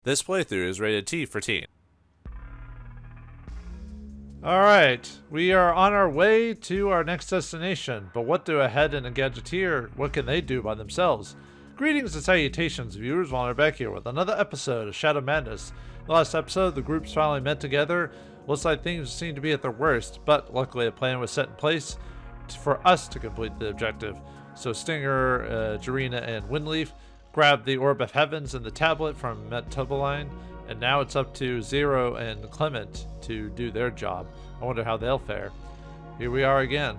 This playthrough is rated T for teen. Alright, we are on our way to our next destination, but what do a head and a gadgeteer, what can they do by themselves? Greetings and salutations, viewers. Vauldemare back here with another episode of Shadow Madness. In the last episode, the groups finally met together. Looks like things seem to be at their worst, but luckily a plan was set in place for us to complete the objective. So Stinger, Jarena, and Windleaf grabbed the Orb of Heavens and the tablet from Metaboline, and now it's up to Xero and Clement to do their job. I wonder how they'll fare. Here we are again.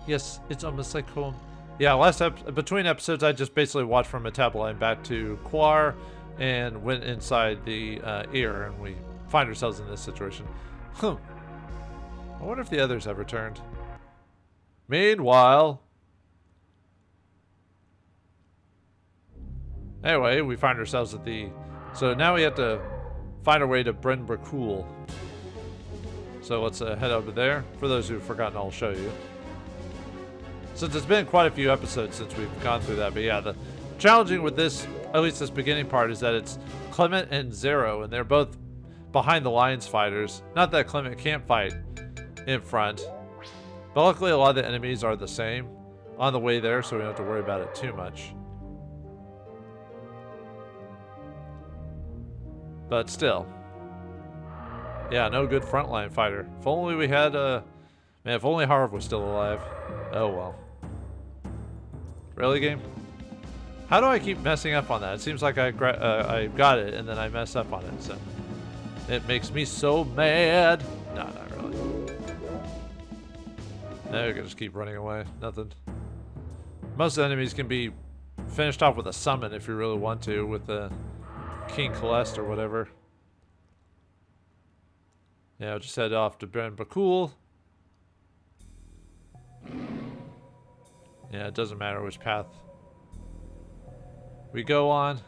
Yes, it's almost like home. Yeah, between episodes, I just basically watched from Metaboline back to Quar and went inside the ear, and we find ourselves in this situation. I wonder if the others have returned. Meanwhile... Anyway, we find ourselves at the... So now we have to find our way to Bryn Bracul. So let's head over there. For those who've forgotten, I'll show you. Since it's been quite a few episodes since we've gone through that. But yeah, the challenging with this, at least this beginning part, is that it's Clement and Xero, and they're both behind the lines fighters. Not that Clement can't fight in front. But luckily a lot of the enemies are the same on the way there, so we don't have to worry about it too much. But still. Yeah, no good frontline fighter. If only we had, man, if only Harv was still alive. Oh well. Really, game? How do I keep messing up on that? It seems like I got it and then I mess up on it, so. It makes me so mad. No, not really. No, we can just keep running away. Nothing. Most enemies can be finished off with a summon if you really want to, with the King Celeste or whatever. Yeah, I'll just head off to Bryn Bracul. Yeah, it doesn't matter which path we go on.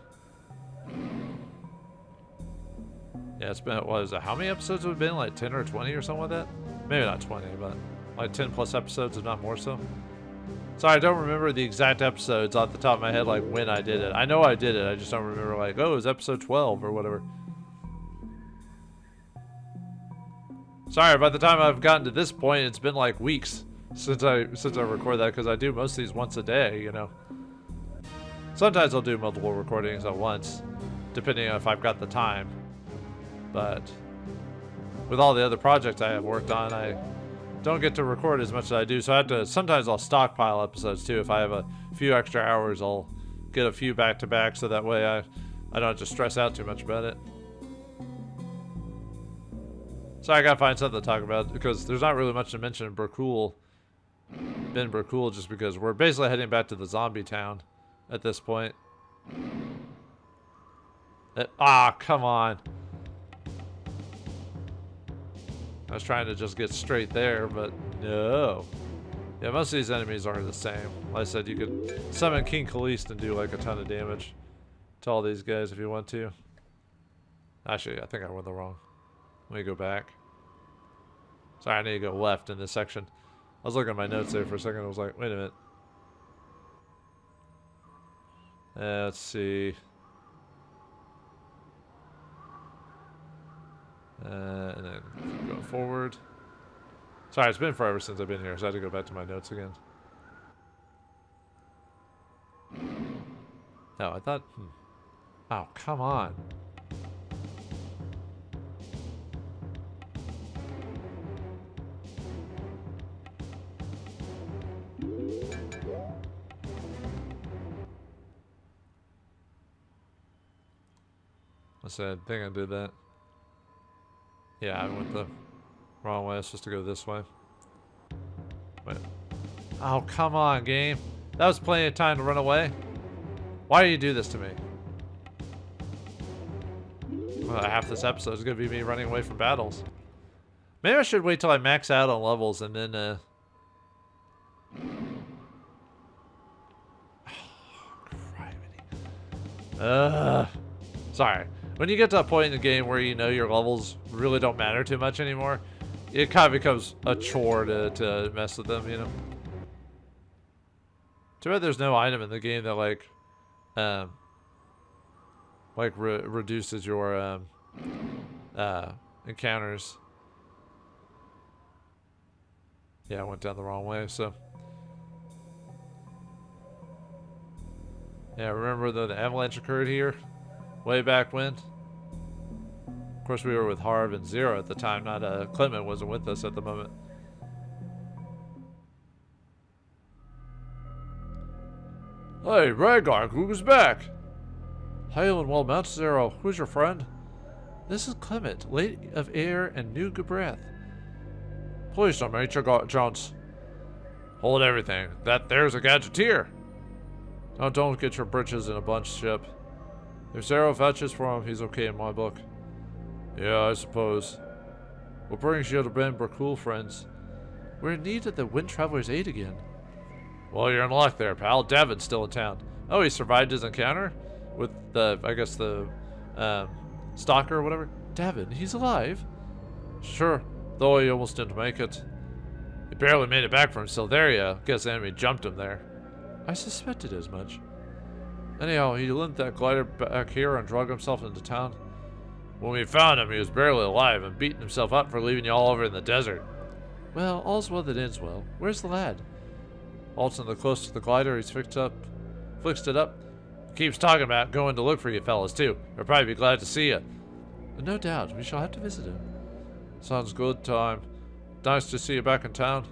Yeah, it's been, what is it? How many episodes have it been? Like 10 or 20 or something like that? Maybe not 20, but like 10 plus episodes, if not more so. Sorry, I don't remember the exact episodes off the top of my head, like when I did it. I know I did it, I just don't remember, like, oh, it was episode 12 or whatever. Sorry, by the time I've gotten to this point, it's been like weeks since I record that, because I do most of these once a day, you know. Sometimes I'll do multiple recordings at once, depending on if I've got the time. But with all the other projects I have worked on, I don't get to record as much as I do, so I have to, sometimes I'll stockpile episodes too. If I have a few extra hours, I'll get a few back to back, so that way I don't have to stress out too much about it. So I gotta find something to talk about, because there's not really much to mention in Bracul. Bryn Bracul, just because we're basically heading back to the zombie town at this point. Come on. I was trying to just get straight there, but no. Yeah, most of these enemies are the same. Like I said, you could summon King Celeste and do like a ton of damage to all these guys if you want to. Actually, I think I went the wrong. Let me go back. Sorry, I need to go left in this section. I was looking at my notes there for a second. I was like, wait a minute. Let's see. And then keep going forward. Sorry, it's been forever since I've been here, so I had to go back to my notes again. No, I thought... Oh, come on. I said, I think I did that. Yeah, I went the wrong way. I was supposed to go this way. Wait. Oh, come on, game. That was plenty of time to run away. Why do you do this to me? Well, half this episode is going to be me running away from battles. Maybe I should wait till I max out on levels and then, Sorry. When you get to a point in the game where you know your levels really don't matter too much anymore, it kind of becomes a chore to mess with them, you know? Too bad there's no item in the game that, like, like reduces your encounters. Yeah, I went down the wrong way, so. Yeah, remember though the avalanche occurred here? Way back when? Of course we were with Harv and Xero at the time, not Clement wasn't with us at the moment. Hey, Rhaegar, who's back? Hail and well met, Xero. Who's your friend? This is Clement, Lady of Air and New Gabrath. Pleased to meet you, Jones. Hold everything. That there's a gadgeteer. Now don't get your britches in a bunch, ship. If Xero fetches for him, he's okay in my book. Yeah, I suppose. What brings you to Ben Bracul, friends? We're in need of the Wind Traveler's aid again. Well, you're in luck there, pal. Devin's still in town. Oh, he survived his encounter? With the, I guess the, stalker or whatever? Devin, he's alive? Sure, though he almost didn't make it. He barely made it back from Silveria. Guess the enemy jumped him there. I suspected as much. Anyhow, he limped that glider back here and drug himself into town. When we found him, he was barely alive and beating himself up for leaving you all over in the desert. Well, all's well that ends well. Where's the lad? Halting close to the glider, he's fixed it up. Keeps talking about going to look for you fellas too. He'll probably be glad to see you. No doubt, we shall have to visit him. Sounds good, Time. Nice to see you back in town.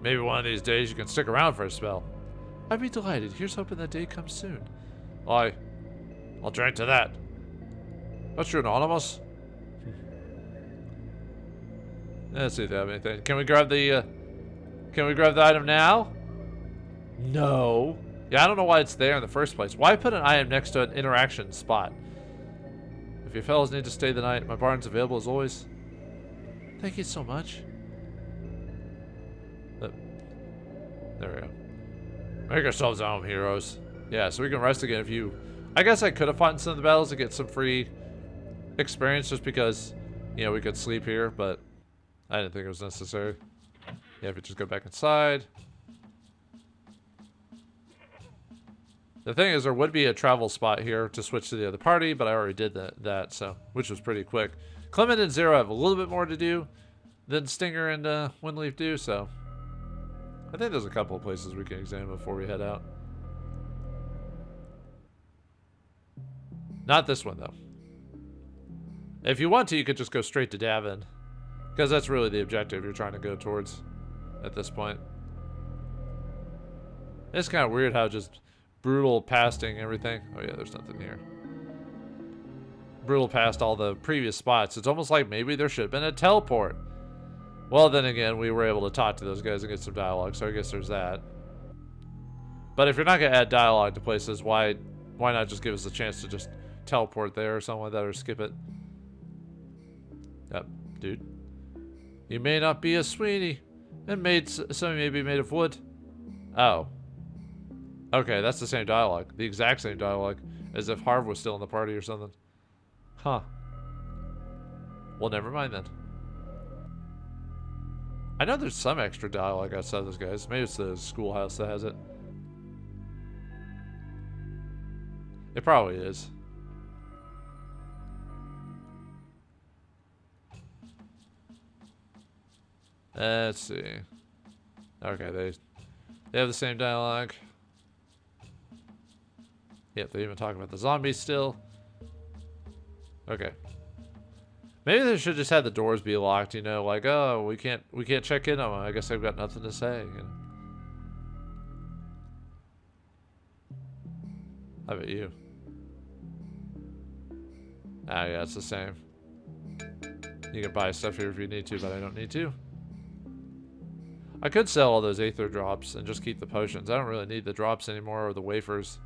Maybe one of these days you can stick around for a spell. I'd be delighted. Here's hoping that day comes soon. I'll drink to that. That's you, Anonymous. Let's see if they have anything. Can we grab the item now? No. Yeah, I don't know why it's there in the first place. Why put an item next to an interaction spot? If you fellas need to stay the night, my barn's available as always. Thank you so much. There we go. Make yourselves at home, heroes. Yeah, so we can rest again if you... I guess I could have fought in some of the battles to get some free experience just because, you know, we could sleep here, but I didn't think it was necessary. Yeah, if you just go back inside. The thing is, there would be a travel spot here to switch to the other party, but I already did that, so, which was pretty quick. Clement and Xero have a little bit more to do than Stinger and Windleaf do, so I think there's a couple of places we can examine before we head out. Not this one, though. If you want to, you could just go straight to Davin, because that's really the objective you're trying to go towards at this point. It's kind of weird how just brutal pasting everything. Oh yeah, there's nothing here. Brutal past all the previous spots. It's almost like maybe there should have been a teleport. Well, then again, we were able to talk to those guys and get some dialogue, so I guess there's that. But if you're not going to add dialogue to places, why not just give us a chance to just teleport there or something like that, or skip it? Yep, dude. You may not be a Sweeney, and some may be made of wood. Oh. Okay, that's the same dialogue. The exact same dialogue, as if Harv was still in the party or something. Huh. Well, never mind then. I know there's some extra dialogue outside those guys. Maybe it's the schoolhouse that has it. It probably is. Let's see. Okay, they have the same dialogue. Yep, they even talk about the zombies still. Okay. Maybe they should just have the doors be locked, you know, like, oh, we can't check in on them. I guess they've got nothing to say. You know? How about you? Ah, yeah, it's the same. You can buy stuff here if you need to, but I don't need to. I could sell all those Aether drops and just keep the potions. I don't really need the drops anymore or the wafers.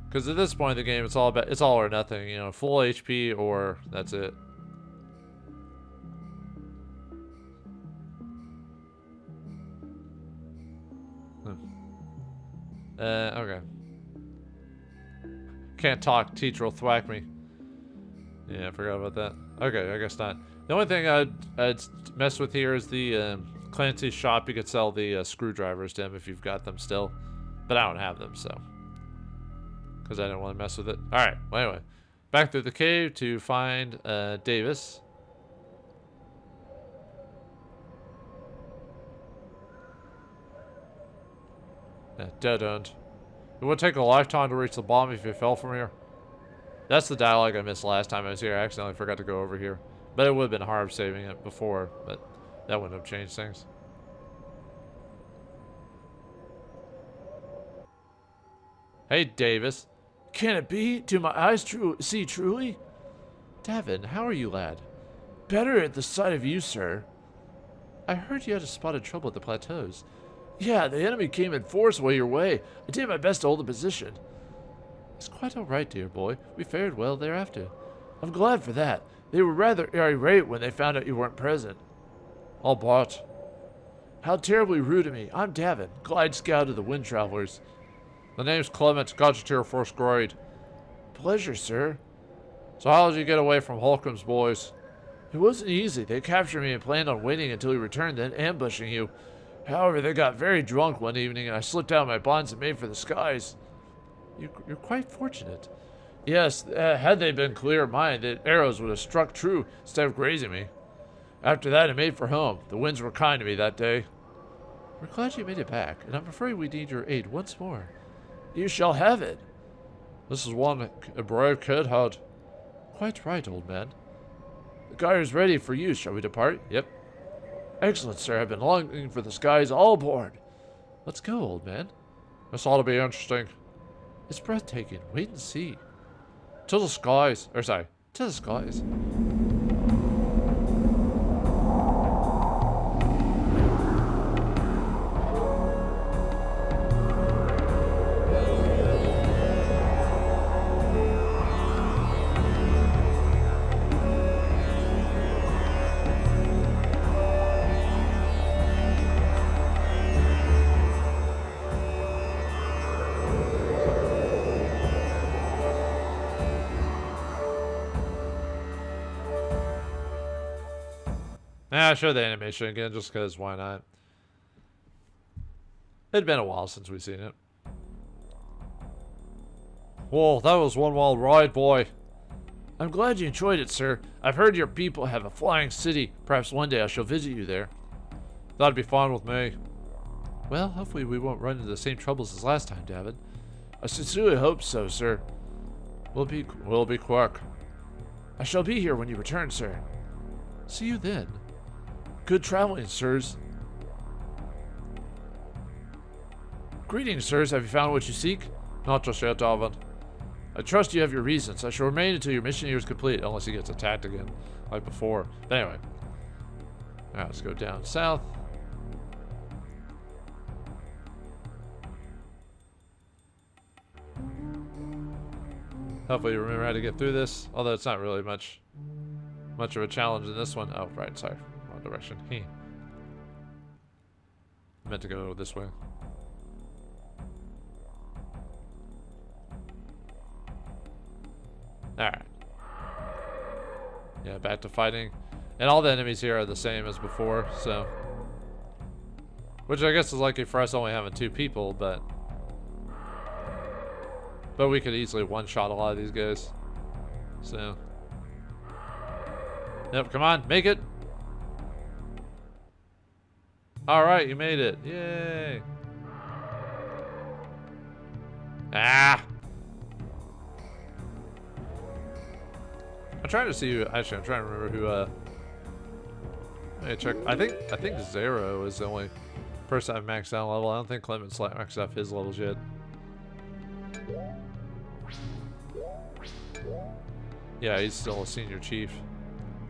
Because at this point in the game, it's all or nothing. You know, full HP or that's it. Okay. Can't talk. Teacher will thwack me. Yeah, I forgot about that. Okay, I guess not. The only thing I'd mess with here is the Clancy's shop. You could sell the screwdrivers to him if you've got them still, but I don't have them, so because I didn't want to mess with it. Alright, well, anyway. Back through the cave to find Davis. Yeah, dead end. It would take a lifetime to reach the bottom if you fell from here. That's the dialogue I missed last time I was here. I accidentally forgot to go over here. But it would have been hard saving it before, but that wouldn't have changed things. Hey, Davis. Can it be? Do my eyes see truly? Davin, how are you, lad? Better at the sight of you, sir. I heard you had spotted trouble at the plateaus. Yeah, the enemy came in force way your way. I did my best to hold the position. It's quite all right, dear boy. We fared well thereafter. I'm glad for that. They were rather irate when they found out you weren't present. All bought. How terribly rude of me. I'm Davin, Glide Scout of the Wind Travelers. The name's Clement, got you to your first grade. Pleasure, sir. So how did you get away from Hokum's boys? It wasn't easy. They captured me and planned on waiting until you returned, then ambushing you. However, they got very drunk one evening and I slipped out of my bonds and made for the skies. You're quite fortunate. Yes, had they been clear of mind, the arrows would have struck true instead of grazing me. After that, I made for home. The winds were kind to me that day. We're glad you made it back, and I'm afraid we need your aid once more. You shall have it. This is one a brave kid had. Quite right, old man. The gyre is ready for use. Shall we depart? Yep. Excellent, sir. I've been longing for the skies all aboard. Let's go, old man. This ought to be interesting. It's breathtaking. Wait and see. To the skies. Or sorry, to the skies. Yeah, I'll show the animation again just because why not? It'd been a while since we've seen it. Whoa, that was one wild ride, boy. I'm glad you enjoyed it, sir. I've heard your people have a flying city. Perhaps one day I shall visit you there. That'd be fine with me. Well, hopefully we won't run into the same troubles as last time, David. I sincerely hope so, sir. We'll be quick. I shall be here when you return, sir. See you then. Good traveling, sirs. Greetings, sirs. Have you found what you seek? Not just yet, Davin. I trust you have your reasons. I shall remain until your mission here is complete. Unless he gets attacked again, like before. But anyway. Alright, let's go down south. Hopefully you remember how to get through this. Although it's not really much of a challenge in this one. Oh, right, sorry. Wrong direction. Meant to go this way. Alright. Yeah, back to fighting. And all the enemies here are the same as before, so. Which I guess is lucky for us only having 2 people, but we could easily one-shot a lot of these guys. So. Yep, come on, make it! Alright, you made it. Yay! Ah! I'm trying to see who, actually I'm trying to remember who, let me check. I think Xero is the only person I've maxed out level. I don't think Clement's maxed out his levels yet. Yeah, he's still a senior chief.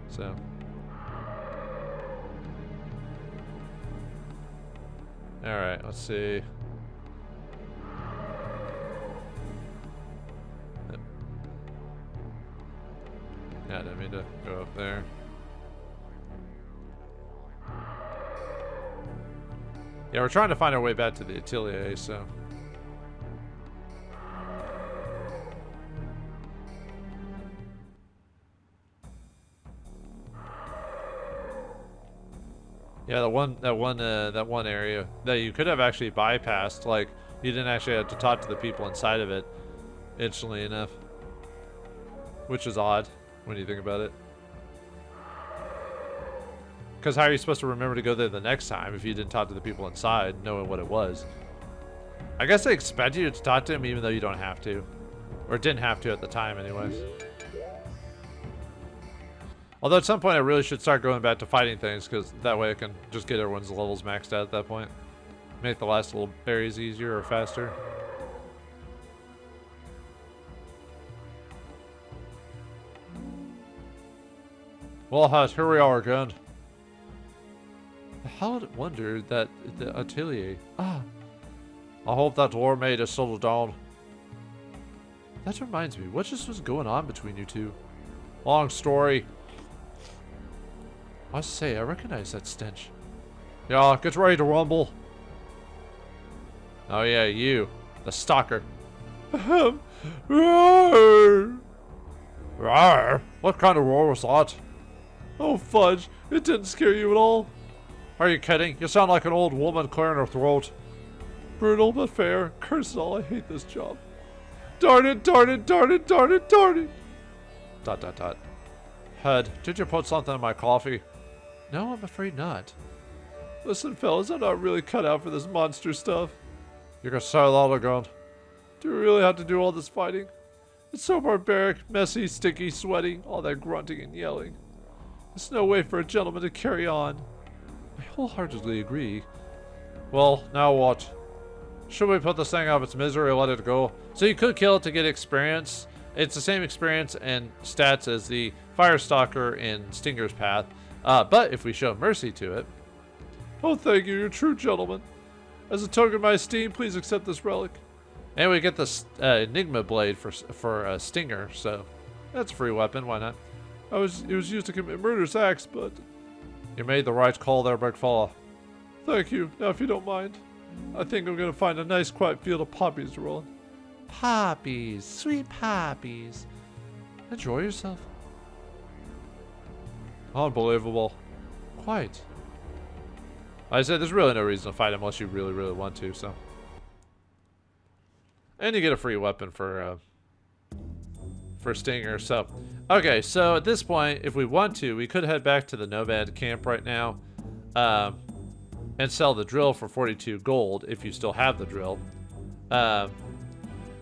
So. Alright, let's see. Yeah, I didn't mean to go up there. Yeah, we're trying to find our way back to the atelier, so. Yeah, that one area that you could have actually bypassed, like you didn't actually have to talk to the people inside of it. instantly enough. Which is odd when you think about it. Because how are you supposed to remember to go there the next time if you didn't talk to the people inside, knowing what it was? I guess they expect you to talk to them even though you don't have to. Or didn't have to at the time anyways. Although at some point I really should start going back to fighting things, because that way I can just get everyone's levels maxed out at that point. Make the last little areas easier or faster. Well, Hut, here we are again. How did wonder that the atelier... I hope that lore maid has settled down. That reminds me, what just was going on between you two? Long story. I must say, I recognize that stench. Yeah, get ready to rumble. Oh yeah, you. The stalker. Roar! Roar! What kind of roar was that? Oh fudge, it didn't scare you at all. Are you kidding? You sound like an old woman clearing her throat. Brutal but fair. Curse it all, I hate this job. Darn it, darn it, darn it, darn it, darn it. ... Head, did you put something in my coffee? No, I'm afraid not. Listen, fellas, I'm not really cut out for this monster stuff. You can say that again. Do we really have to do all this fighting? It's so barbaric, messy, sticky, sweaty, all that grunting and yelling. There's no way for a gentleman to carry on. I wholeheartedly agree. Well, now what? Should we put this thing out of its misery or let it go? So you could kill it to get experience. It's the same experience and stats as the Firestalker in Stinger's Path. But if we show mercy to it... Oh, thank you. You're a true gentleman. As a token of my esteem, please accept this relic. And we get this Enigma blade for Stinger, so that's a free weapon. Why not? It was used to commit murderous acts, but... You made the right call there, big fella. Thank you. Now, if you don't mind, I think I'm going to find a nice quiet field of poppies to roll in. Poppies. Sweet poppies. Enjoy yourself. Unbelievable. Quite. Like I said, there's really no reason to fight unless you really, really want to, so. And you get a free weapon for Stinger, so. Okay, so at this point, if we want to, we could head back to the Nomad camp right now. And sell the drill for 42 gold if you still have the drill.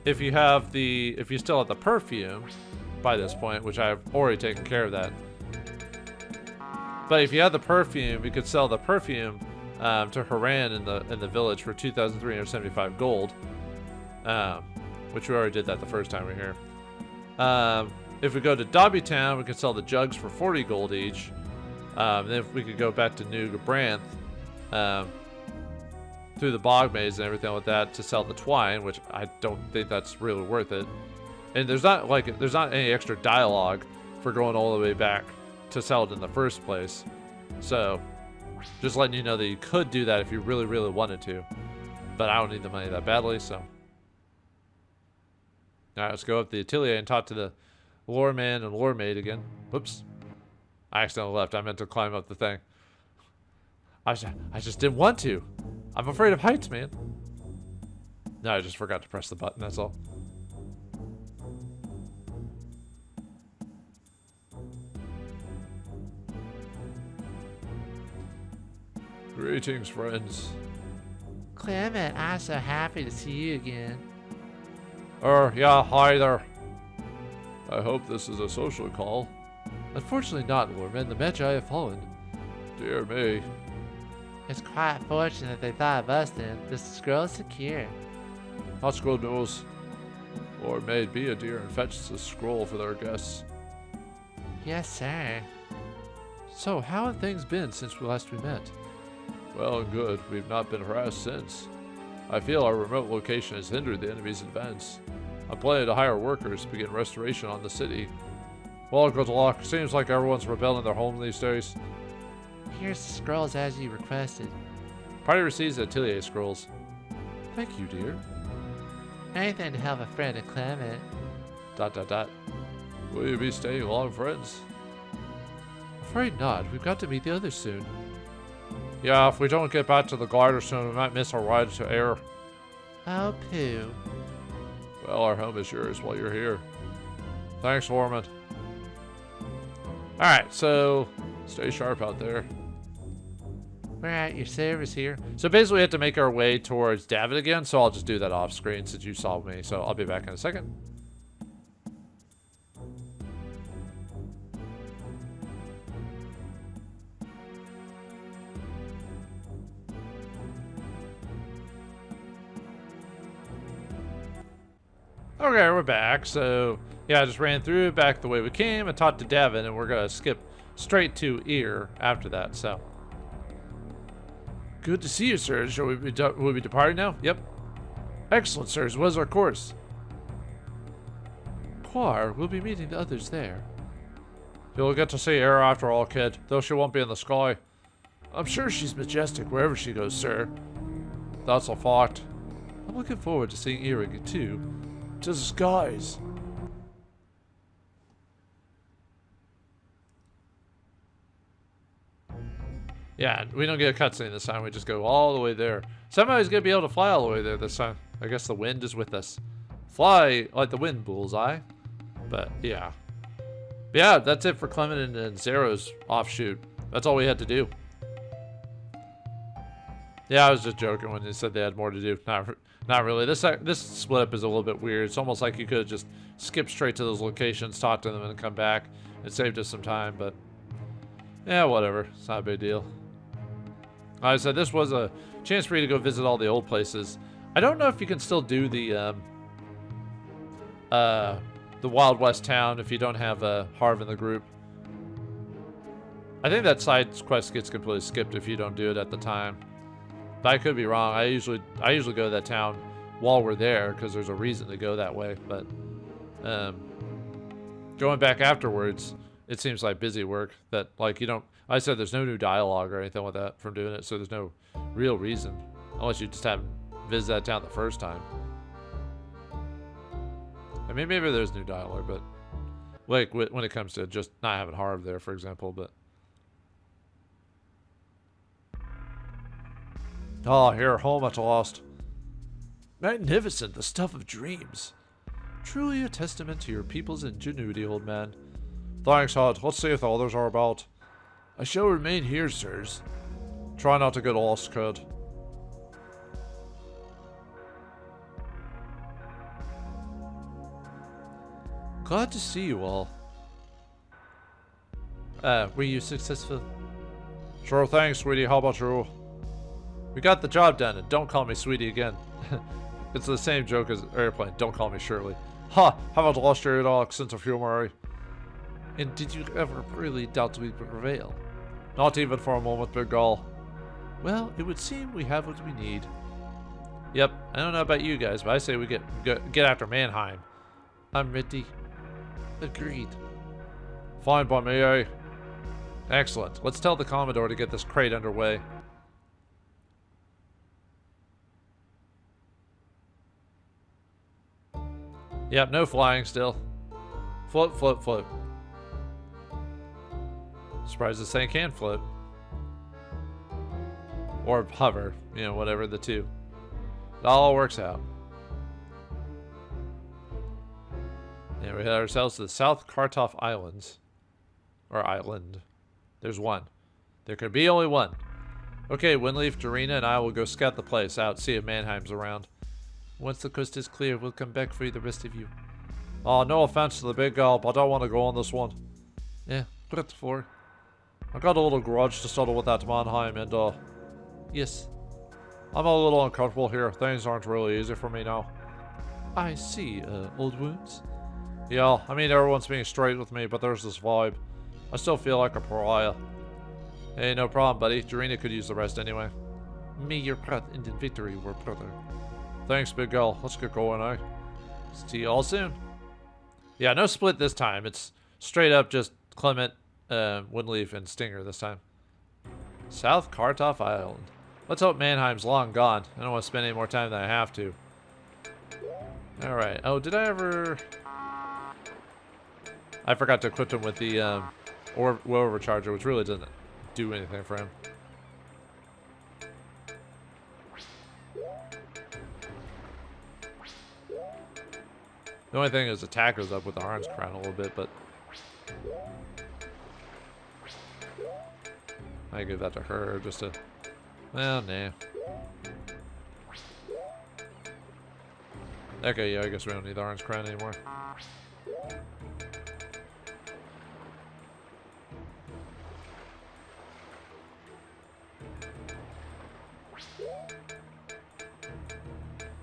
If you still have the perfume by this point, which I've already taken care of that. But if you have the perfume, you could sell the perfume to Haran in the village for 2,375 gold. Which we already did that the first time we were here. If we go to Dobby Town, we could sell the jugs for 40 gold each. Then if we could go back to New Gabranth, through the bog maze and everything like that to sell the twine, which I don't think that's really worth it. And there's not any extra dialogue for going all the way back to sell it in the first place. So just letting you know that you could do that if you really, really wanted to. But I don't need the money that badly, so. Alright, let's go up the atelier and talk to the lore man and lore maid again. Whoops. I accidentally left. I meant to climb up the thing. I just didn't want to. I'm afraid of heights, man. No, I just forgot to press the button, that's all. Greetings, friends. Clement, I'm so happy to see you again. Yeah, hi there. I hope this is a social call. Unfortunately not, Lorman. The Magi have fallen. Dear me. It's quite fortunate they thought of us then. The scroll is secure. Not scroll knows. Lord Maid, be a dear and fetch the scroll for their guests. Yes, sir. So, how have things been since we last met? Well and good. We've not been harassed since. I feel our remote location has hindered the enemy's advance. I'm planning to hire workers to begin restoration on the city. Well, good luck. Seems like everyone's rebelling their home these days. Here's the scrolls as you requested. Party receives the atelier scrolls. Thank you, dear. Anything to help a friend of Clement. ... Will you be staying long, friends? Afraid not. We've got to meet the others soon. Yeah, if we don't get back to the glider soon, we might miss our ride to air. Oh, poo. Well, our home is yours while you're here. Thanks, Foreman. Alright, so stay sharp out there. We're at your service here. So basically we have to make our way towards David again, so I'll just do that off screen since you saw me. So I'll be back in a second. Okay, we're back. So, yeah, I just ran through back the way we came and talked to Davin, and we're going to skip straight to Ear after that, so. Good to see you, sir. Shall we be departing now? Yep. Excellent, sirs. What is our course? Quar, we'll be meeting the others there. You'll get to see Ear after all, kid, though she won't be in the sky. I'm sure she's majestic wherever she goes, sir. That's a fact. I'm looking forward to seeing Ear again, too. To the skies. Yeah, we don't get a cutscene this time. We just go all the way there. Somehow he's gonna be able to fly all the way there this time. I guess the wind is with us. Fly like the wind, bullseye. But yeah. Yeah, that's it for Clement and Xero's offshoot. That's all we had to do. Yeah, I was just joking when they said they had more to do. Not really. This split up is a little bit weird. It's almost like you could have just skipped straight to those locations, talked to them, and come back. It saved us some time, but yeah, whatever. It's not a big deal. Like I said, this was a chance for you to go visit all the old places. I don't know if you can still do the Wild West town if you don't have Harv in the group. I think that side quest gets completely skipped if you don't do it at the time. But I could be wrong. I usually go to that town while we're there because there's a reason to go that way. But going back afterwards, it seems like busy work that like you don't. I said there's no new dialogue or anything like that from doing it, so there's no real reason unless you just haven't visited that town the first time. I mean, maybe there's new dialogue, but like when it comes to just not having Harv there, for example, but. Oh, here, home at last. Magnificent, the stuff of dreams. Truly a testament to your people's ingenuity, old man. Thanks, Hud. Let's see if the others are about. I shall remain here, sirs. Try not to get lost, kid. Glad to see you all. Were you successful? Sure thing, sweetie. How about you? We got the job done, and don't call me sweetie again. It's the same joke as Airplane. Don't call me Shirley. Ha! Haven't lost your dog sense of humor. And did you ever really doubt we prevail? Not even for a moment, big girl. Well, it would seem we have what we need. Yep, I don't know about you guys, but I say we get after Mannheim. I'm ready. Agreed. Fine by me, eh? Excellent. Let's tell the Commodore to get this crate underway. Yep, no flying still. Float, float, float. Surprised this thing can float. Or hover, you know, whatever the two. It all works out. Yeah, we head ourselves to the South Kartoff Islands. Or island. There's one. There could be only one. Okay, Winleaf, Dorina, and I will go scout the place out, see if Mannheim's around. Once the coast is clear, we'll come back for you, the rest of you. Oh, no offense to the big girl, but I don't want to go on this one. Yeah, Part-34. I got a little grudge to settle with that Mannheim, and, yes. I'm a little uncomfortable here. Things aren't really easy for me now. I see, old wounds? Yeah, I mean, everyone's being straight with me, but there's this vibe. I still feel like a pariah. Hey, no problem, buddy. Dorina could use the rest anyway. May your path end in victory, war brother. Thanks, big girl. Let's get going, eh? See you all soon. Yeah, no split this time. It's straight up just Clement, Winleaf, and Stinger this time. South Kartoff Island. Let's hope Mannheim's long gone. I don't want to spend any more time than I have to. Alright. Oh, did I ever... I forgot to equip him with the overcharger, which really doesn't do anything for him. The only thing is attack goes up with the Orange Crown a little bit, but I give that to her just to, well, nah. Okay, yeah, I guess we don't need the Orange Crown anymore.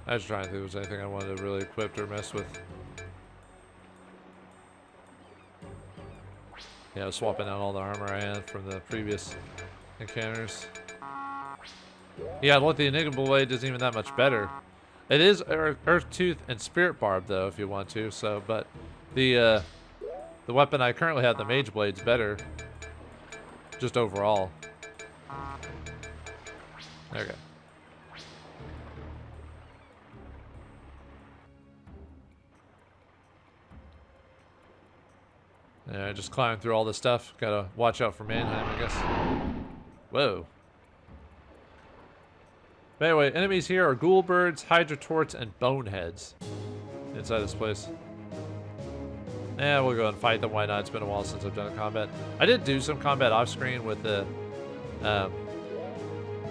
I was trying to think if there was anything I wanted to really equip or mess with. Yeah, I was swapping out all the armor I had from the previous encounters. Yeah, look, the Enigma Blade isn't even that much better. It is Earth Tooth and Spirit Barb, though, if you want to. So, but the weapon I currently have, the Mage Blade's better, just overall. Okay. Yeah, just climbing through all this stuff. Gotta watch out for Mannheim, I guess. Whoa. But anyway, enemies here are ghoul birds, hydra torts, and boneheads inside this place. Yeah, we'll go and fight them. Why not? It's been a while since I've done a combat. I did do some combat off screen with the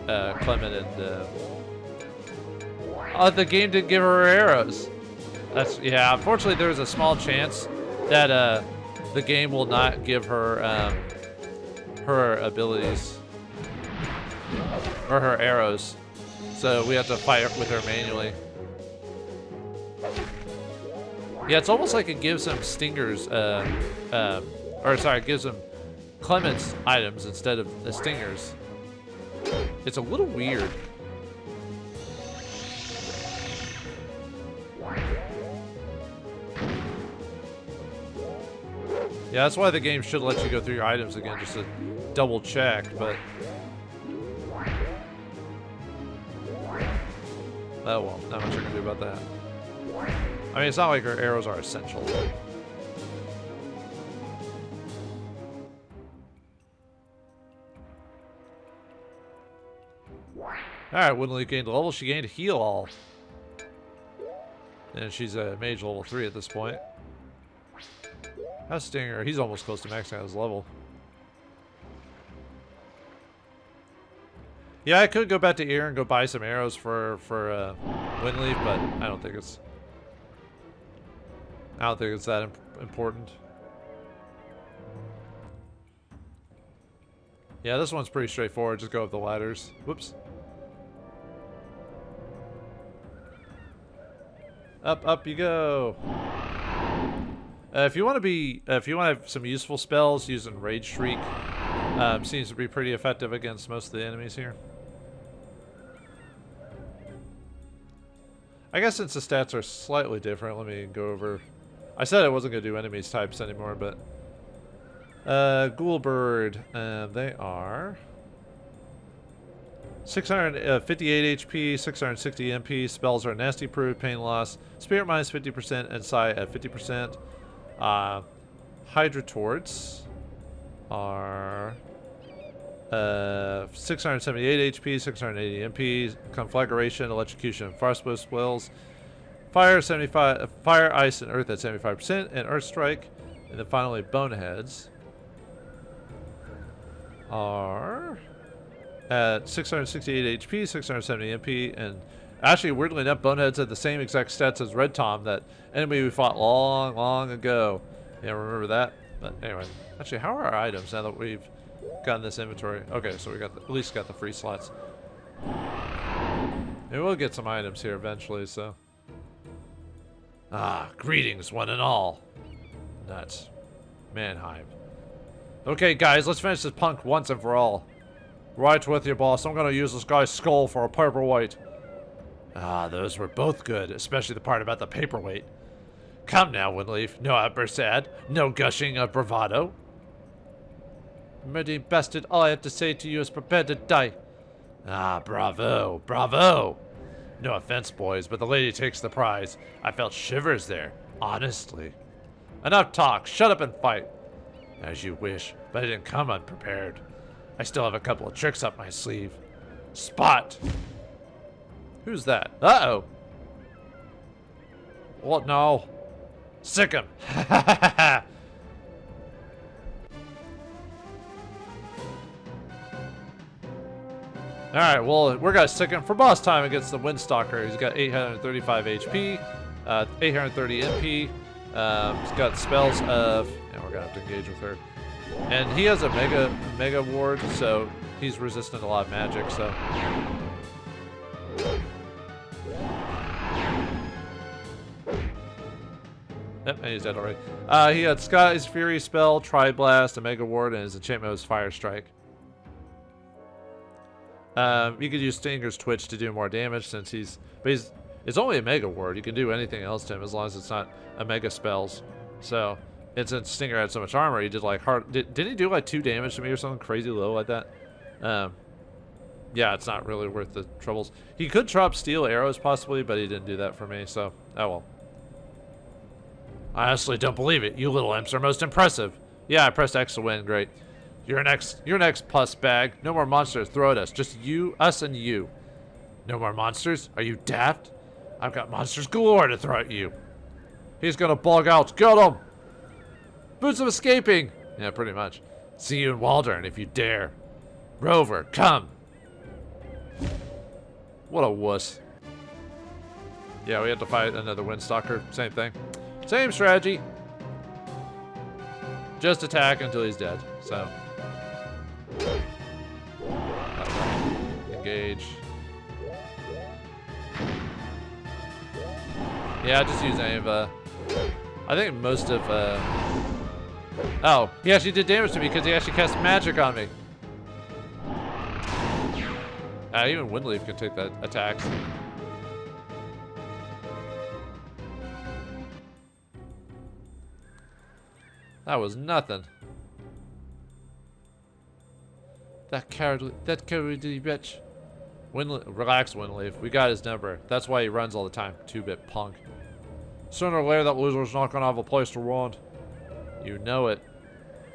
Clement and oh, the game didn't give her arrows. That's, yeah. Unfortunately, there's a small chance that the game will not give her her abilities or her arrows, so we have to fight with her manually. Yeah, it's almost like it gives them stingers, or sorry, it gives them Clement's items instead of the stingers. It's a little weird. Yeah, that's why the game should let you go through your items again, just to double check, but... Oh well, not much I can do about that. I mean, it's not like her arrows are essential. Alright, Winley gained a level, she gained heal all. And she's a mage level 3 at this point. How's Stinger? He's almost close to maxing out his level. Yeah, I could go back to Ear and go buy some arrows for Winleaf, but I don't think it's that important. Yeah, this one's pretty straightforward. Just go up the ladders. Whoops. Up, up you go. If you want to have some useful spells, using Rage Shriek seems to be pretty effective against most of the enemies here. I guess since the stats are slightly different, let me go over. I said I wasn't going to do enemies types anymore, but Ghoulbird, they are 658 HP, 660 MP. Spells are nasty proof, pain loss, spirit minus 50%, and psi at 50%. Hydra Torts are 678 HP, 680 MP. Conflagration, electrocution, frostbow spells. Fire 75, fire, ice, and earth at 75%, and earth strike. And then finally, boneheads are at 668 HP, 670 MP, and actually, weirdly enough, boneheads had the same exact stats as Red Tom, that enemy we fought long, long ago. Yeah, remember that? But anyway, actually, how are our items now that we've gotten this inventory? Okay, so we got at least got the free slots. And we'll get some items here eventually, so. Ah, greetings, one and all. Nuts. Mannheim. Okay, guys, let's finish this punk once and for all. Right with you, boss. I'm gonna use this guy's skull for a paperweight. Ah, those were both good, especially the part about the paperweight. Come now, Winleaf. No outburst ad. No gushing of bravado. Muddy bastard, all I have to say to you is prepare to die. Ah, bravo, bravo. No offense, boys, but the lady takes the prize. I felt shivers there, honestly. Enough talk. Shut up and fight. As you wish, but I didn't come unprepared. I still have a couple of tricks up my sleeve. Spot! Who's that? Uh-oh! What now? Sick him. Alright, well, we're gonna stick him for boss time against the Windstalker. He's got 835 HP, 830 MP. He's got spells of, and we're gonna have to engage with her. And he has a mega ward, so he's resistant to a lot of magic, so. Yep, and he's dead already. He had Sky's Fury spell, Tri-Blast, a Mega Ward, and his enchantment was Fire Strike. You could use Stinger's Twitch to do more damage since it's only a Mega Ward. You can do anything else to him as long as it's not a Mega Spells. So, and since Stinger had so much armor, he did like didn't he do like 2 damage to me or something crazy low like that? Yeah, it's not really worth the troubles. He could drop steel arrows possibly, but he didn't do that for me, so, oh well. I honestly don't believe it. You little imps are most impressive. Yeah, I pressed X to win. Great. You're next, puss bag. No more monsters throw at us. Just you, us, and you. No more monsters? Are you daft? I've got monsters galore to throw at you. He's gonna bug out. Get him! Boots of escaping! Yeah, pretty much. See you in Waldern if you dare. Rover, come! What a wuss. Yeah, we have to fight another Windstalker. Same thing. Same strategy. Just attack until he's dead. So. Engage. Yeah, just use any of, I think most of, oh, he actually did damage to me because he actually cast magic on me. Even Windleaf can take that attack. That was nothing. That cowardly bitch. Relax, Windleaf. We got his number. That's why he runs all the time. 2-bit punk. Sooner or later, that loser's not gonna have a place to run. You know it.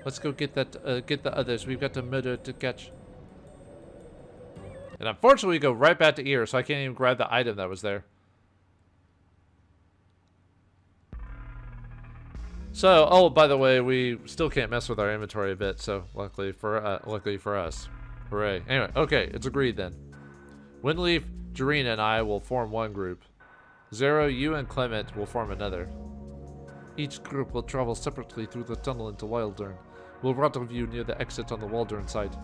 Let's go get that. Get the others. We've got the murder to catch. And unfortunately, we go right back to Ear, so I can't even grab the item that was there. So, oh, by the way, we still can't mess with our inventory a bit, so luckily for us. Hooray. Anyway, okay, it's agreed then. Windleaf, Jarena, and I will form one group. Xero, you, and Clement will form another. Each group will travel separately through the tunnel into Wildern. We'll rendezvous near the exit on the Waldern site.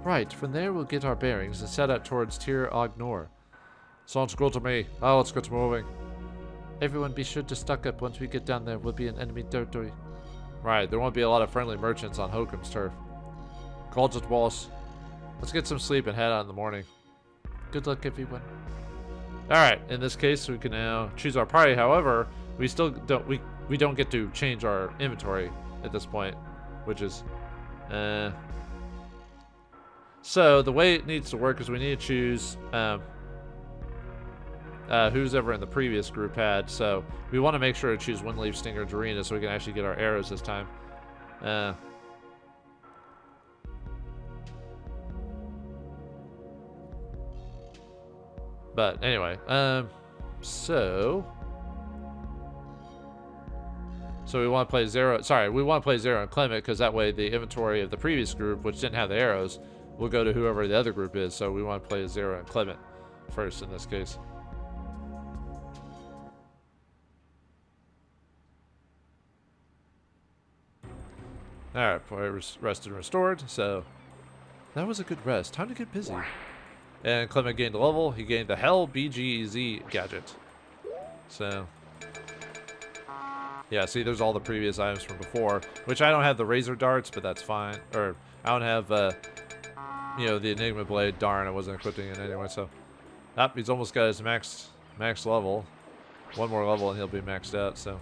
Right, from there we'll get our bearings and set out towards Tir Ognor. Sounds good to me. Now let's get moving. Everyone be sure to stock up once we get down there. We'll be in enemy territory. Right, there won't be a lot of friendly merchants on Hokum's turf. Calls it, boss. Let's get some sleep and head out in the morning. Good luck, everyone. Alright, in this case, we can now choose our party. However, we still don't, we don't get to change our inventory at this point, which is, So, the way it needs to work is we need to choose, who's ever in the previous group had. So we want to make sure to choose Windleaf, Stinger, Jarena so we can actually get our arrows this time. But anyway, so we want to play Xero. Sorry, we want to play Xero and Clement because that way the inventory of the previous group, which didn't have the arrows, will go to whoever the other group is. So we want to play Xero and Clement first in this case. Alright, play rested and restored, so that was a good rest. Time to get busy. And Clement gained a level. He gained the Hell BGZ gadget. So, yeah, see, there's all the previous items from before, which I don't have the Razor Darts, but that's fine. Or, I don't have, you know, the Enigma Blade. Darn, I wasn't equipping it anyway, so. He's almost got his max level. One more level and he'll be maxed out, so.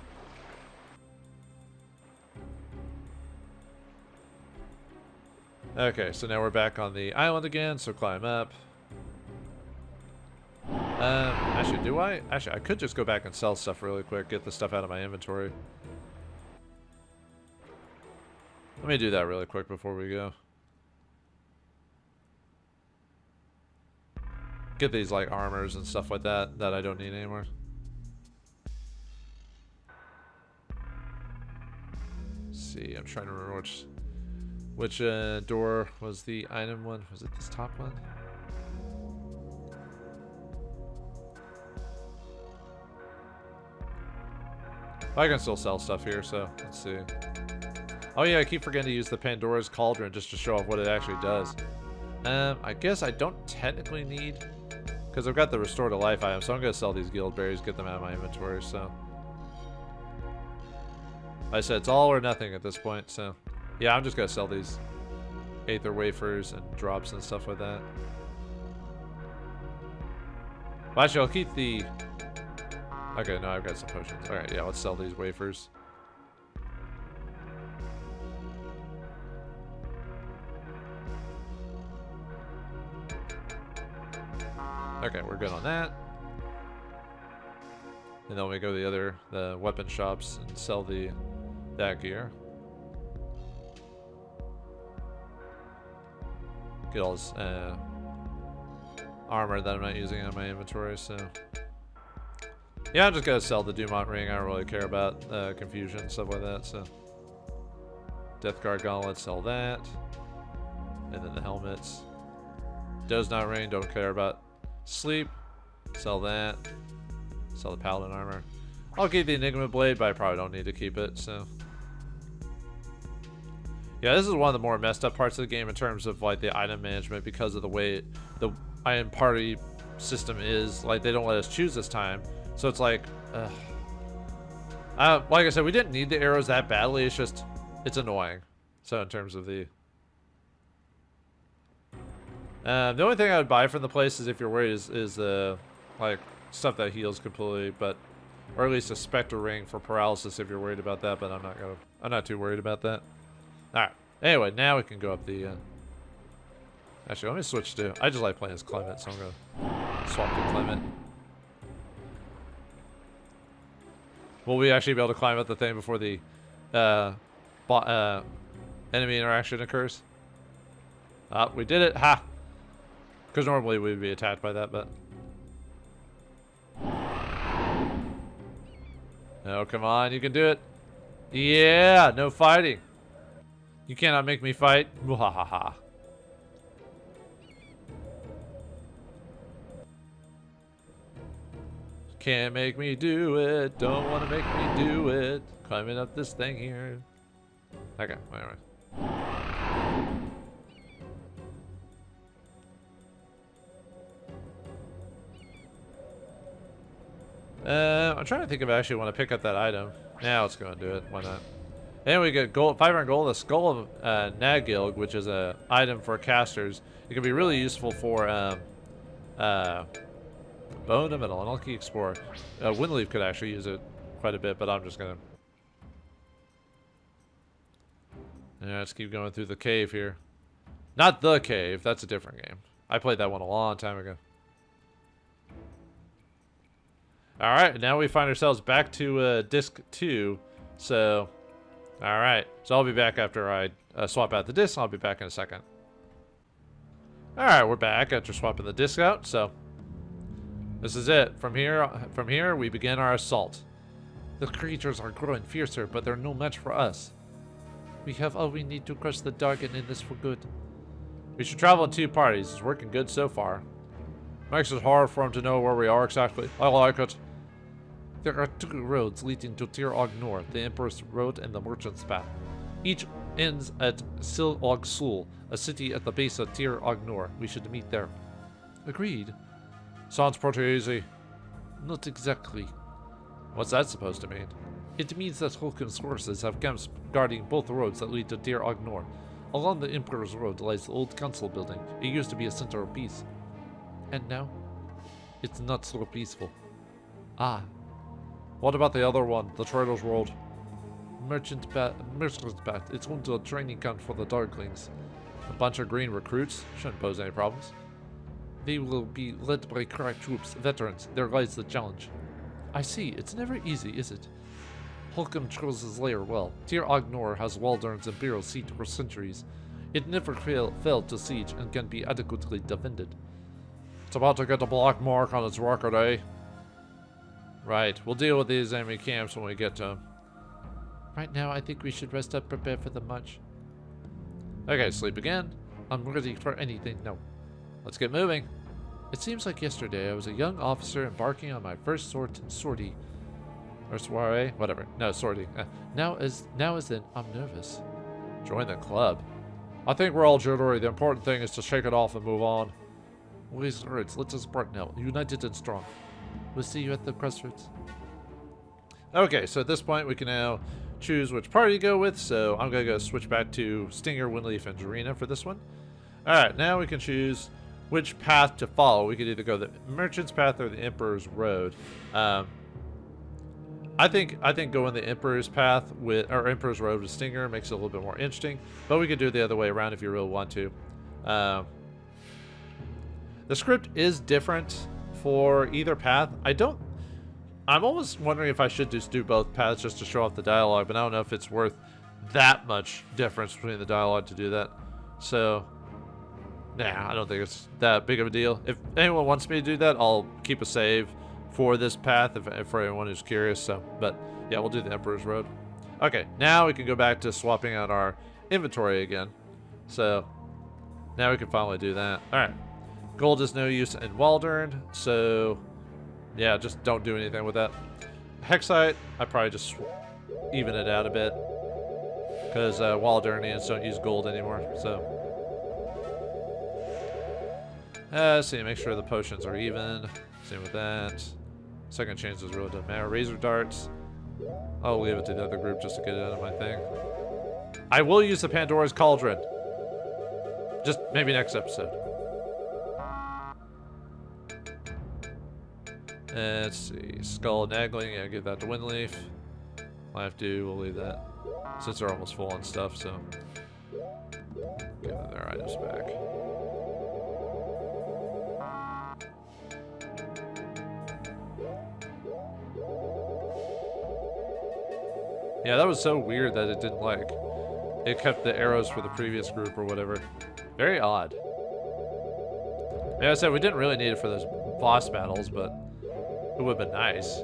Okay, so now we're back on the island again, so climb up. Actually, do I? Actually, I could just go back and sell stuff really quick, get the stuff out of my inventory. Let me do that really quick before we go. Get these, like, armors and stuff like that I don't need anymore. Let's see, I'm trying to remember which door was the item one. Was it this top one? I can still sell stuff here, so let's see. Oh yeah, I keep forgetting to use the Pandora's Cauldron just to show off what it actually does. I guess I don't technically need, because I've got the Restore to Life item, so I'm going to sell these guild berries, get them out of my inventory, so. Like I said, it's all or nothing at this point, so. Yeah, I'm just going to sell these Aether Wafers and drops and stuff like that. Well, actually, I'll keep the... Okay, no, I've got some potions. Alright, yeah, let's sell these wafers. Okay, we're good on that. And then we go to the weapon shops and sell that gear. Get all this armor that I'm not using in my inventory, so. Yeah, I'm just gonna sell the Dumont ring. I don't really care about confusion and stuff like that, so. Death Guard gauntlet, sell that. And then the helmets. Does not ring, don't care about sleep. Sell that. Sell the paladin armor. I'll keep the Enigma blade, but I probably don't need to keep it, so. Yeah, this is one of the more messed up parts of the game in terms of like the item management because of the way the item party system is. Like, they don't let us choose this time. So it's like, like I said, we didn't need the arrows that badly. It's just, it's annoying. So in terms of the only thing I would buy from the place is if you're worried is like stuff that heals completely, but or at least a Spectre ring for paralysis if you're worried about that. But I'm not too worried about that. All right. Anyway, now we can go up the. Actually, let me switch to. I just like playing as Clement, so I'm gonna swap to Clement. Will we actually be able to climb up the thing before the enemy interaction occurs? We did it. Ha! Because normally we'd be attacked by that, but. Oh, come on. You can do it. Yeah, no fighting. You cannot make me fight. Muhahaha. Can't make me do it. Don't want to make me do it. Climbing up this thing here. Okay, anyway. I'm trying to think if I actually want to pick up that item. Yeah, let's go and do it. Why not? And we get gold, 500 gold, the Skull of Nagilg, which is an item for casters. It can be really useful for Bone of an Unlucky Explorer. Windleaf could actually use it quite a bit, but I'm just gonna. Yeah, let's keep going through the cave here. Not the cave, that's a different game. I played that one a long time ago. Alright, now we find ourselves back to disc 2. So, alright. So I'll be back after I swap out the disc. I'll be back in a second. Alright, we're back after swapping the disc out, so. This is it. From here, we begin our assault. The creatures are growing fiercer, but they're no match for us. We have all we need to crush the dark and end this for good. We should travel in 2 parties. It's working good so far. Makes it hard for him to know where we are exactly. I like it. There are 2 roads leading to Tir Og Nor, the Emperor's Road and the Merchant's Path. Each ends at Sil Og Sul, a city at the base of Tir Og Nor. We should meet there. Agreed. Sounds pretty easy. Not exactly. What's that supposed to mean? It means that Hokum's forces have camps guarding both roads that lead to Tir Og Nor. Along the Emperor's Road lies the old council building. It used to be a center of peace. And now? It's not so peaceful. Ah. What about the other one, the Trader's World? Merchant's Path. It's home to a training camp for the Darklings. A bunch of green recruits? Shouldn't pose any problems. They will be led by crack troops, veterans. There lies the challenge. I see. It's never easy, is it? Hokum chose his lair well. Tir Og Nor has Waldern's imperial seat for centuries. It never failed to siege and can be adequately defended. It's about to get a black mark on its record, eh? Right. We'll deal with these enemy camps when we get to them. Right now, I think we should rest up, prepare for the march. Okay, sleep again. I'm ready for anything. No. Let's get moving. It seems like yesterday I was a young officer embarking on my first sortie. Or soiree? Whatever. No, sortie. Now as then, I'm nervous. Join the club. I think we're all jittery. The important thing is to shake it off and move on. Please, let's us part now. United and strong. We'll see you at the crossroads. Okay, so at this point we can now choose which party to go with. So I'm going to go switch back to Stinger, Winleaf, and Jarena for this one. Alright, now we can choose which path to follow. We could either go the Merchant's Path or the Emperor's Road. I think going the Emperor's Path or Emperor's Road with Stinger makes it a little bit more interesting. But we could do it the other way around if you really want to. The script is different for either path. I'm almost wondering if I should just do both paths just to show off the dialogue, but I don't know if it's worth that much difference between the dialogue to do that. So, nah, I don't think it's that big of a deal. If anyone wants me to do that, I'll keep a save for this path for anyone who's curious. So, but yeah, we'll do the Emperor's Road. Okay, now we can go back to swapping out our inventory again. So, now we can finally do that. All right, gold is no use in Waldern, so yeah, just don't do anything with that. Hexite, I probably just even it out a bit because Waldernians don't use gold anymore. So, let's see, make sure the potions are even. Same with that. Second chances really doesn't matter. Razor darts, I'll leave it to the other group just to get it out of my thing. I will use the Pandora's Cauldron. Just maybe next episode. Let's see. Skull Naggling, yeah, give that to Winleaf. Life do, we'll leave that. Since they're almost full on stuff, so. Give them their items back. Yeah, that was so weird that it didn't like. It kept the arrows for the previous group or whatever. Very odd. Like I said, we didn't really need it for those boss battles, but it would have been nice.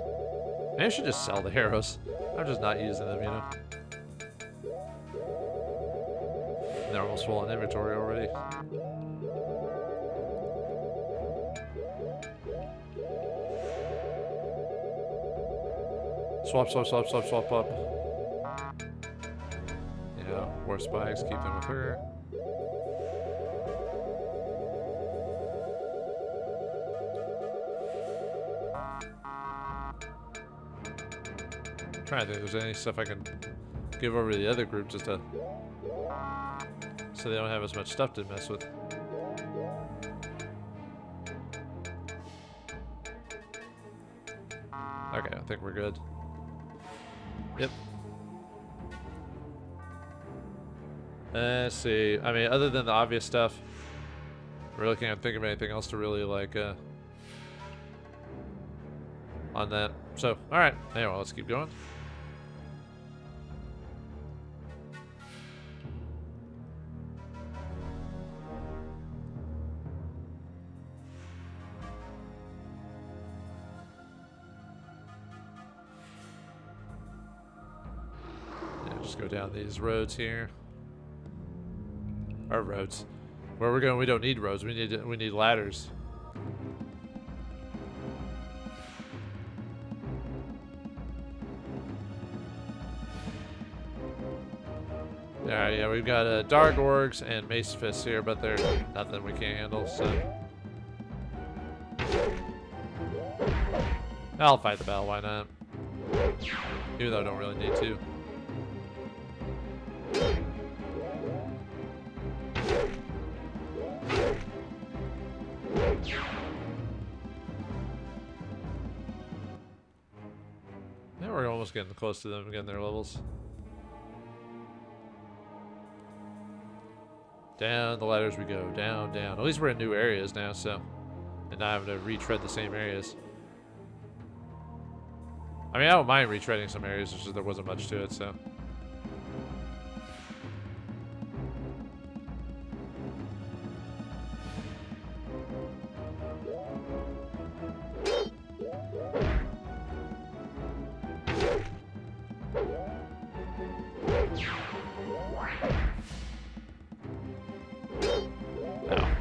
Maybe I should just sell the arrows. I'm just not using them, you know? They're almost full on inventory already. Swap up. Yeah, war spikes, keep them with her. I'm trying to think if there's any stuff I can give over to the other group just to so they don't have as much stuff to mess with. Okay, I think we're good. Yep. Let's see. I mean, other than the obvious stuff, I really can't think of anything else to really like on that. So, all right. Anyway, let's keep going. Just go down these roads here. Our roads. Where we're going, we don't need roads. We need ladders. Alright, yeah, we've got Dark Orgs and Mace Fists here, but they're nothing we can't handle, so. I'll fight the battle, why not? Even though I don't really need to. Now we're almost getting close to them getting their levels. Down the ladders we go, down. At least we're in new areas now, so. And not having to retread the same areas. I mean, I don't mind retreading some areas, it's just there wasn't much to it, so.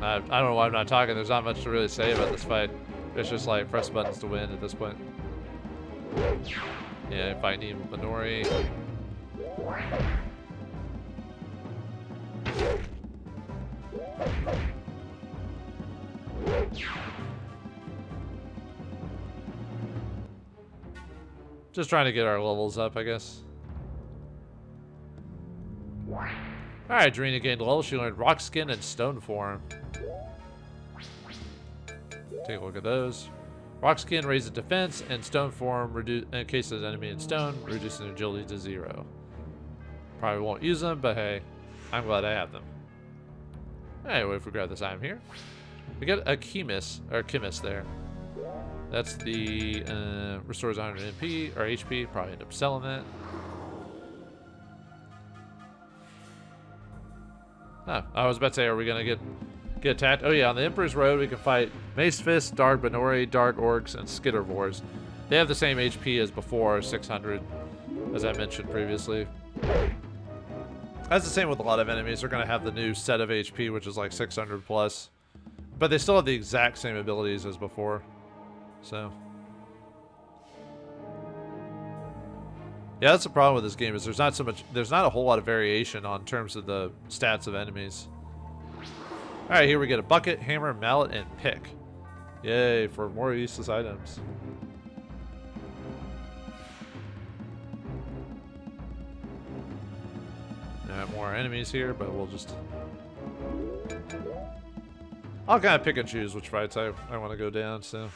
I don't know why I'm not talking. There's not much to really say about this fight. It's just like press buttons to win at this point. Yeah, fighting Minori. Just trying to get our levels up, I guess. Alright, Drina gained level. She learned Rock Skin and Stone Form. Take a look at those. Rock Skin raises defense, and Stone Form encases enemy in stone, reducing agility to 0. Probably won't use them, but hey, I'm glad I have them. Anyway, if we grab this item here, we get a Chemist there. That's the restores 100 MP or HP. Probably end up selling that. Huh, I was about to say, are we gonna get attacked? Oh yeah, on the Emperor's Road we can fight Mace Fist, Dark Benori, Dark Orcs, and Skittervors. They have the same HP as before, 600, as I mentioned previously. That's the same with a lot of enemies. They're gonna have the new set of HP, which is like 600 plus, but they still have the exact same abilities as before. So yeah, that's the problem with this game, is there's not a whole lot of variation on terms of the stats of enemies. Alright, here we get a bucket, hammer, mallet, and pick. Yay, for more useless items. More enemies here, but we'll just... I'll kind of pick and choose which fights I want to go down, so...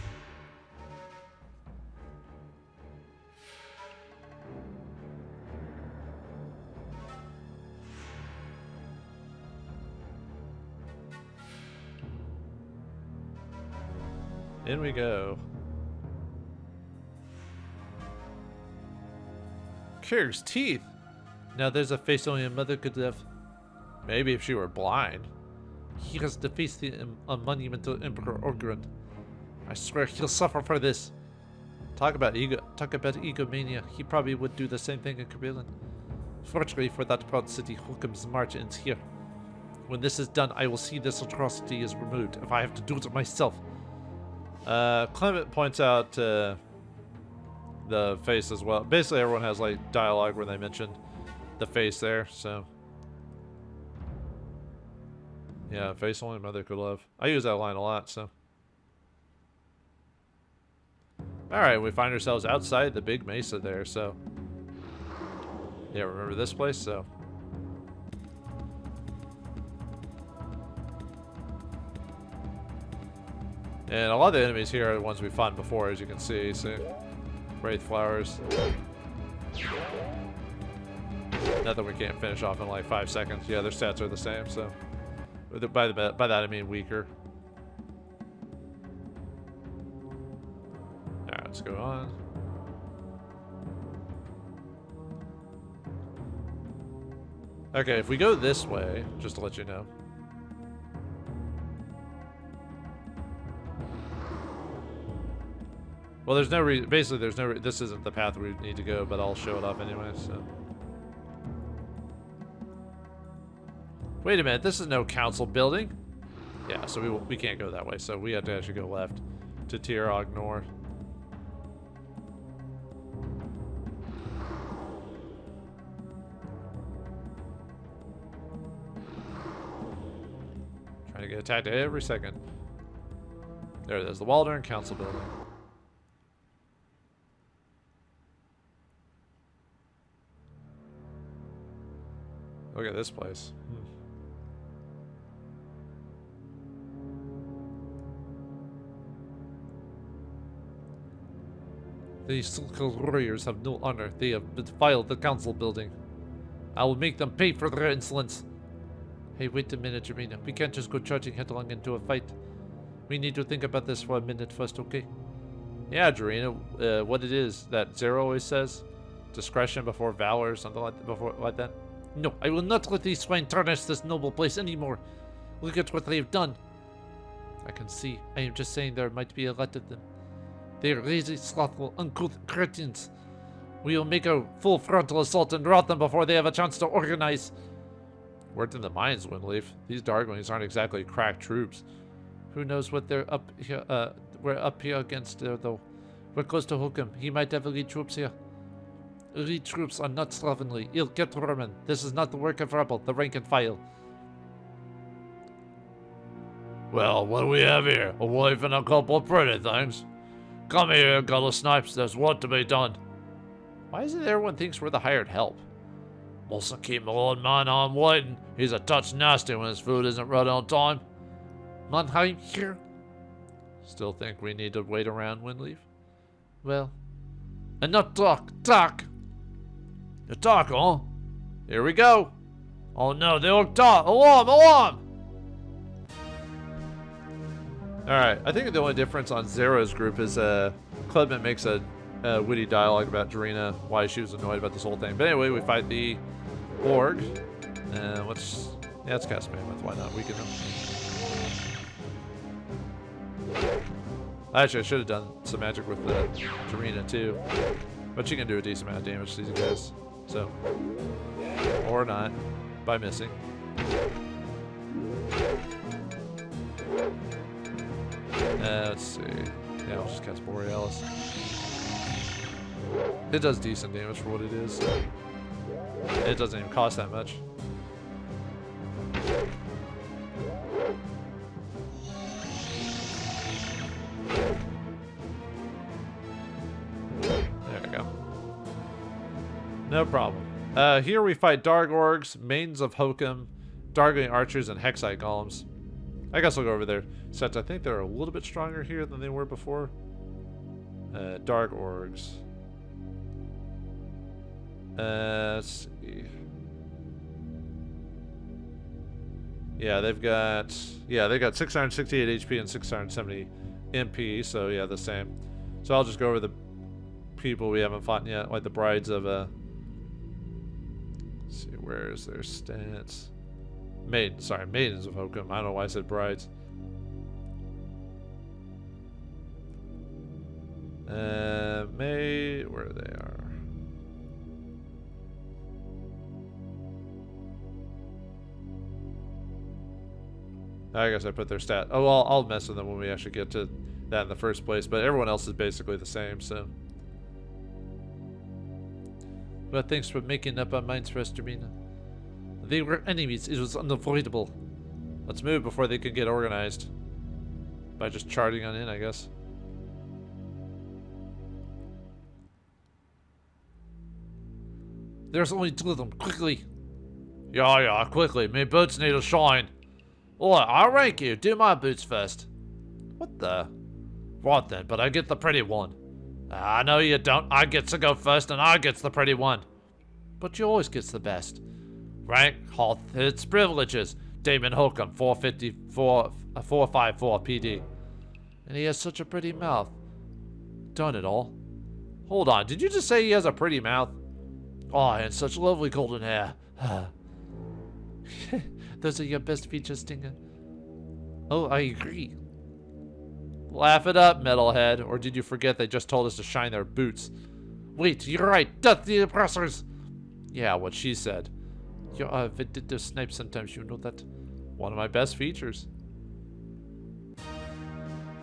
In we go. Kyr's teeth. Now there's a face only a mother could have. Maybe if she were blind. He has defaced the monumental Emperor Orgrin. I swear he'll suffer for this. Talk about egomania. He probably would do the same thing in Krillin. Fortunately for that proud city, Hokum's march ends here. When this is done, I will see this atrocity is removed, if I have to do it myself. Clement points out the face as well. Basically, everyone has like dialogue where they mention the face there, so yeah, face only mother could love. I use that line a lot, so. Alright, we find ourselves outside the big mesa there, so yeah, remember this place, so. And a lot of the enemies here are the ones we fought before, as you can see. So, Wraith Flowers. Nothing we can't finish off in like 5 seconds. Yeah, their stats are the same, so. By that I mean weaker. Alright, let's go on. Okay, if we go this way, just to let you know. Well, there's no reason. Basically, there's no. This isn't the path we need to go, but I'll show it off anyway. So. Wait a minute. This is no council building. Yeah, so we can't go that way. So we have to actually go left to Tirog North. Trying to get attacked every second. There it is. The Waldern Council building. Look at this place. These so-called warriors have no honor. They have defiled the council building. I will make them pay for their insolence. Hey, wait a minute, Jermina. We can't just go charging headlong into a fight. We need to think about this for a minute first, okay? Yeah, Jermina. What it is that Xero always says? Discretion before valor or something like that? No, I will not let these swine tarnish this noble place anymore. Look at what they have done. I can see. I am just saying there might be a lot of them. They are lazy, slothful, uncouth cretins. We will make a full frontal assault and rout them before they have a chance to organize. Worked in the mines, Windleaf. These Darklings aren't exactly crack troops. Who knows what they're up here, we're up here against, though. We're close to Hokum. He might have elite troops here. Elite troops are not slovenly. Ill get Redmond. This is not the work of Rebel, the rank and file. Well, what do we have here? A wife and a couple of pretty things. Come here, Gullah Snipes. There's work to be done. Why is it everyone thinks we're the hired help? Mustn't keep my old man on waiting. He's a touch nasty when his food isn't ready on time. Mannheim here. Still think we need to wait around, Windleaf? Well, enough talk. Talk. You talk, huh? Here we go. Oh no, they look dark. Alarm! Alarm! Alright, I think the only difference on Xero's group is Clement makes a witty dialogue about Dorina, why she was annoyed about this whole thing. But anyway, we fight the org. Let's cast Mammoth, why not? Weaken them. Actually, I should have done some magic with Dorina too. But she can do a decent amount of damage to these guys. So, or not, by missing. Let's see. Yeah, I'll just cast Borealis. It does decent damage for what it is. So it doesn't even cost that much. There we go. No problem. Here we fight Dark Orgs, Maidens of Hokum, Darkling Archers, and Hexite Golems. I guess I'll go over there, since I think they're a little bit stronger here than they were before. Dark Orgs. Let's see. Yeah, they've got 668 HP and 670 MP, so yeah, the same. So I'll just go over the people we haven't fought yet, like the brides of let's see, where is their stats? Maidens of Hokum. I don't know why I said brides. Where they are. I guess I put their stat. Oh, well, I'll mess with them when we actually get to that in the first place, but everyone else is basically the same, so. Well, thanks for making up our minds for us, Dorina. They were enemies. It was unavoidable. Let's move before they can get organized. By just charging on in, I guess. There's only two of them. Quickly. Yeah, quickly. My boots need a shine. Alright, I'll rank you. Do my boots first. What the? Right then, but I get the pretty one. No, you don't. I get to go first and I gets the pretty one. But you always gets the best. Rank, health, its privileges. Damon Hokum, 454 PD. And he has such a pretty mouth. Done it all. Hold on, did you just say he has a pretty mouth? Oh, and such lovely golden hair. Those are your best features, Stinger. Oh, I agree. Laugh it up, metalhead. Or did you forget they just told us to shine their boots? Wait, you're right. Death the oppressors. Yeah, what she said. You're a vindictive snipe sometimes, you know that. One of my best features.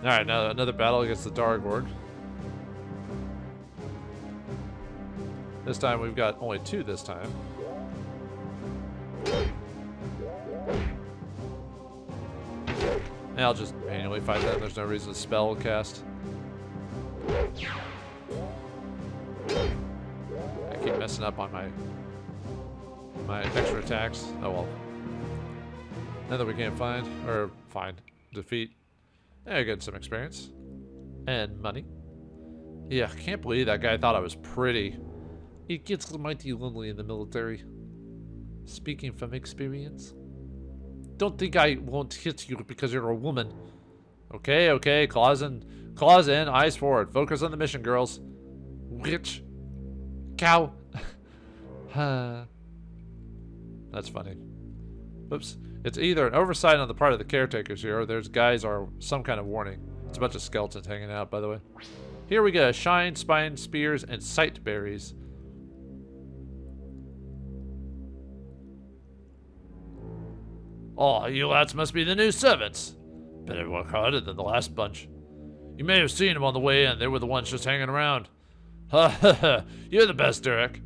Alright, now another battle against the Dark Org. This time we've got only two this time. And I'll just manually fight them. There's no reason to spell cast. I keep messing up on my extra attacks. Oh well. Now that we can't defeat. Yeah, get some experience. And money. Yeah, I can't believe that guy thought I was pretty. It gets mighty lonely in the military. Speaking from experience. Don't think I won't hit you because you're a woman. Okay, claws in, eyes forward. Focus on the mission, girls. Witch. Cow. That's funny. Oops. It's either an oversight on the part of the caretakers here, or there's guys or some kind of warning. It's a bunch of skeletons hanging out, by the way. Here we go. Shine, spine, spears, and sight berries. Oh, you lads must be the new servants. Better work harder than the last bunch. You may have seen them on the way in. They were the ones just hanging around. Ha ha ha. You're the best, Derek.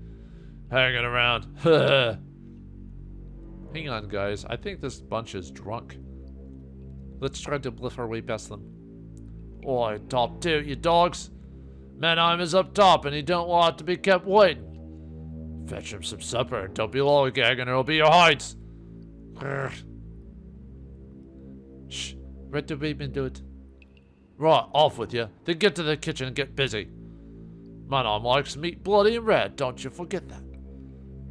Hanging around. Ha ha. Hang on, guys. I think this bunch is drunk. Let's try to bluff our way past them. Oi, top two, you dogs. Mannheim is up top and he don't want to be kept waiting. Fetch him some supper and don't be lollygagging or it'll be your hides. Grr. Shh. Let the Redmond do it. Right, off with you. Then get to the kitchen and get busy. Mannheim likes meat bloody and red, don't you forget that.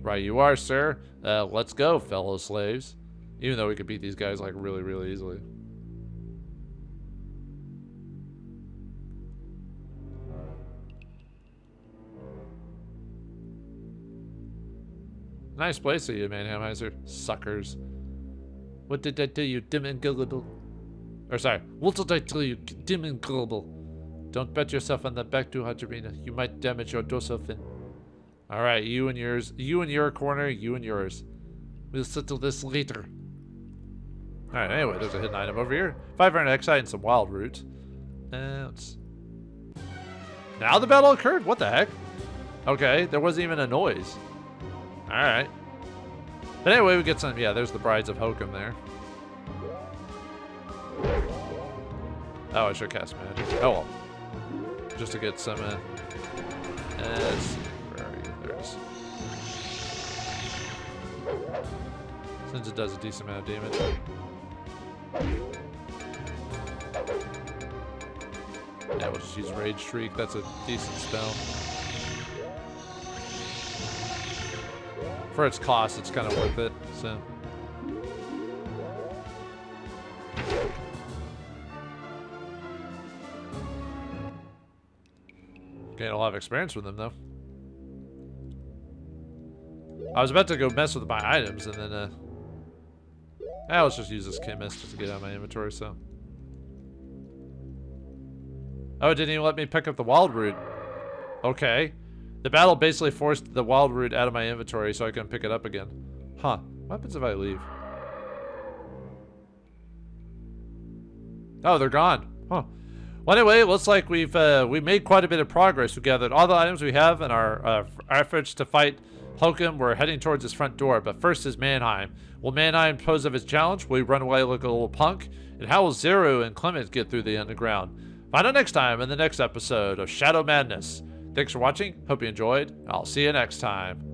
Right you are, sir. Let's go, fellow slaves. Even though we could beat these guys like really, really easily. Nice place of you, Mannheimer. Suckers. What did I tell you, dim and gullible? Or sorry, what did I tell you, dim and gullible? Don't bet yourself on that back too hard, Arena. You might damage your dorsal fin. Alright, you and yours. You in your corner, you and yours. We'll settle this later. Alright, anyway, there's a hidden item over here. 500 Exite and some wild root. Let's... Now the battle occurred? What the heck? Okay, there wasn't even a noise. Alright. But anyway, we get some... Yeah, there's the Brides of Hokum there. Oh, I should cast magic. Oh well. Just to get some... where are you? There it is. Since it does a decent amount of damage. Yeah, we'll just use Rage Shriek. That's a decent spell. For its cost, it's kind of worth it, so. Gain a lot of experience with them, though. I was about to go mess with my items, and then, let's just use this chemist just to get out of my inventory, so. Oh, it didn't even let me pick up the wild root. Okay. The battle basically forced the wild root out of my inventory so I couldn't pick it up again. Huh. What happens if I leave? Oh, they're gone. Huh. Well, anyway, it looks like we made quite a bit of progress. We gathered all the items we have in our efforts to fight Hokum. We're heading towards his front door, but first is Mannheim. Will Mannheim pose up his challenge? Will he run away like a little punk? And how will Xero and Clement get through the underground? Find out next time in the next episode of Shadow Madness. Thanks for watching. Hope you enjoyed. I'll see you next time.